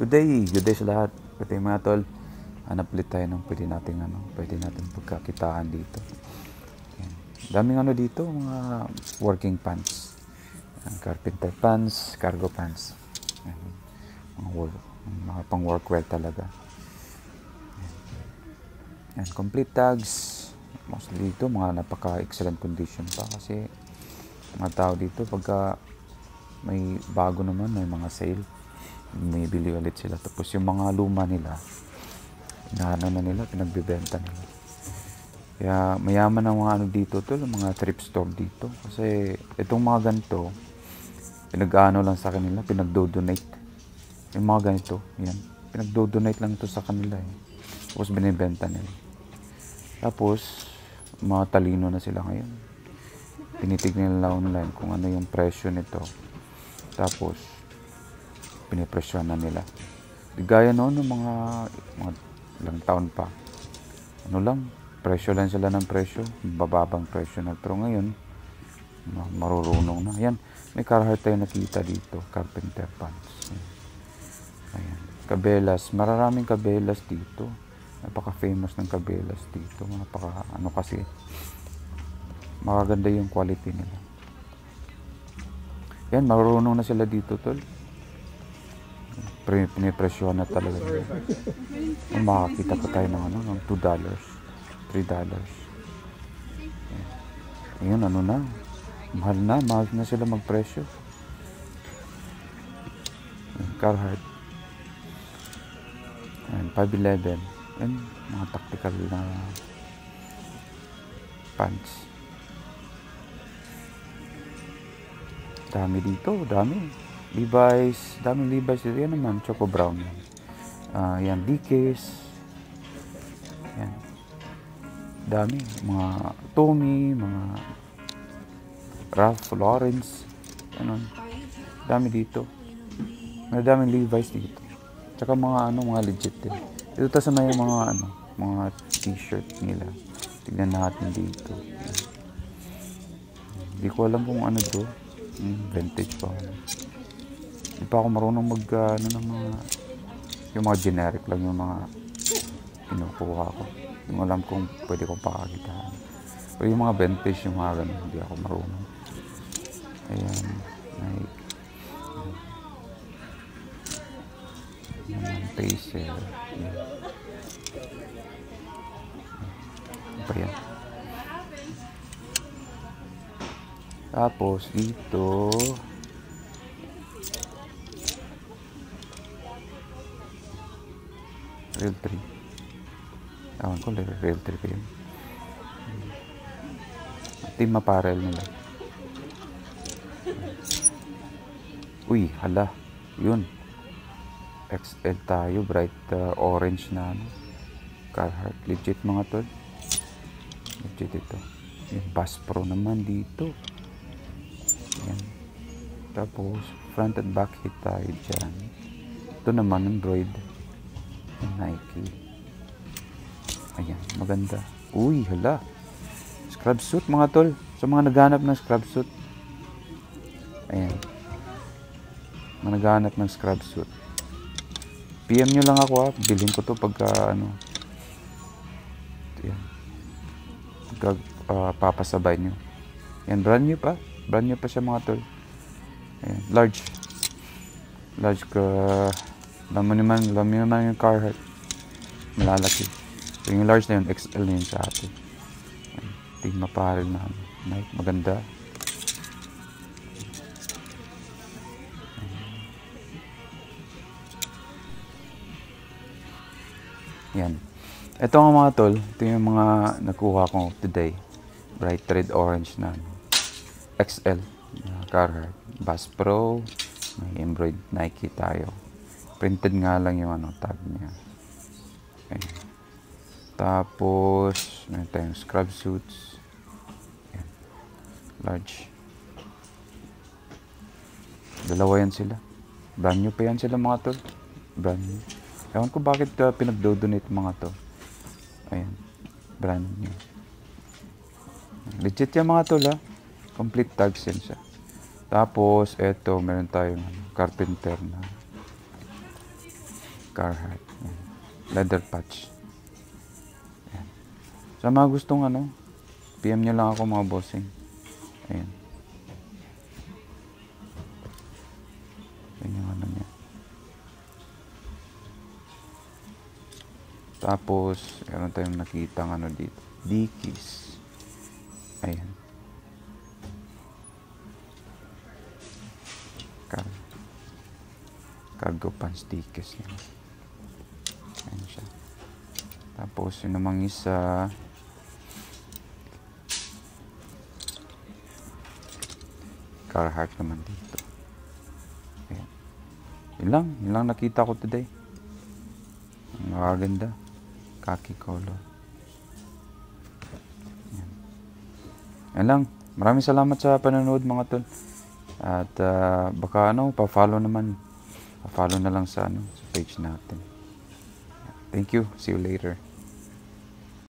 Good day sa lahat. Good day mga tol. Hanap ulit tayo ng pwede natin pagkakitaan dito. Ayan. Daming dito, mga working pants. Ayan, carpenter pants, cargo pants. Ayan. Mga pang workwear talaga. Ayan, complete tags. Mostly dito, mga napaka-excellent condition pa kasi mga tao dito pagka may bago naman, may mga sale, may bili ulit sila. Tapos yung mga luma nila, pinagbibenta nila. Kaya mayaman ang mga dito mga thrift store dito. Kasi itong mga ganito, lang sa kanila, pinagdo-donate. Yung mga ganito, yan, pinagdo-donate lang ito sa kanila eh. Tapos binibenta nila. Tapos, mga talino na sila ngayon. Tinitignan nila online kung ano yung presyo nito. Tapos, pinipresyon na nila. Gaya noon ng mga ilang taon pa. Presyo lang sila ng presyo. Bababang presyo na. Pero ngayon, marurunong na. Ayan, may Carhartt tayo nakita dito. Carpenter pants. Ayan. Cabela's. Maraming Cabela's dito. Napaka-famous ng Cabela's dito. Kasi makaganda yung quality nila. Yan, marunong na sila dito, tol. Pinipresyon na talaga nila. Makakita pa tayo ng $2, $3. Ayun, mahal na sila magpresyo. Carhartt. Ayan, 511. Ayan, mga tactical na pants. Dami dito, dami. Levi's, daming Levi's. Yan naman, Choco Brown. Yan, Dickies. Yan. Dami. Mga Tommy, mga Ralph Lauren's. Ganun. Dami dito. May daming Levi's dito. Tsaka mga legit din. Ito sa may mga t-shirt nila. Tignan natin dito. Yan. Hindi ko alam kung ano to. Vintage pa. Hindi pa ako marunong yung mga generic lang yung mga kinukuha ko. Hindi mo alam kung pwede kong pakakitaan. Pero yung mga vintage, yung mga ganun, hindi ako marunong. Ayan. Ayan. Pacer. Ayan. Ano pa yan? Tapos dito Real 3. Ewan ko, Real 3 pa yun. Team apparel nila. Uy, hala. Yun. XL tayo. Bright orange na Carhartt. Legit mga tol. Legit ito. Yung Bass Pro naman dito. Ayan. Tapos, front and back hit tayo dyan. Ito naman, Android. Nike. Ayan, maganda. Uy, hala. Scrub suit, mga tol. Sa mga naghanap ng scrub suit. Ayan. Mga naghanap ng scrub suit. PM nyo lang ako Bilhin ko to pagka Ayan. Pagka papasabay nyo. Ayan, brand new pa. Brand new pa siya mga tol. Ayan, large ka. Alam mo naman yung Carhartt. Malalaki. So, yung large na yun, XL na yun sa atin. Team apparel na Nike. Maganda. Yan. Ito nga mga tol. Ito yung mga nakuha ko today. Bright red orange na XL. Carhartt. Bass Pro. May embroidered Nike tayo. Printed nga lang yung tag niya. Okay. Tapos, meron tayong scrub suits. Ayan. Large. Dalawa yan sila. Brand new pa yan sila mga tol. Brand new. Ewan ko bakit pinagdo-donate mga to. Ayan. Brand new. Legit yan mga tol Complete tags yan siya. Tapos, eto, meron tayong carpenter na Carhartt. Yan. Leather patch. Yan. Sa mga gustong PM nyo lang ako mga bossing. Ayan. Yan yung niya. Tapos, meron tayong nakita dito. Dickies. Ayan. Cargo pants Dickies yan. Ayan siya. Tapos, yun namang isa. Carhartt naman dito. Ayan. Yun lang nakita ko today. Ang magaganda. Khaki color. Yan lang. Maraming salamat sa panonood mga tol. At baka pa-follow naman. Pa-follow na lang sa sa page natin. Thank you. See you later.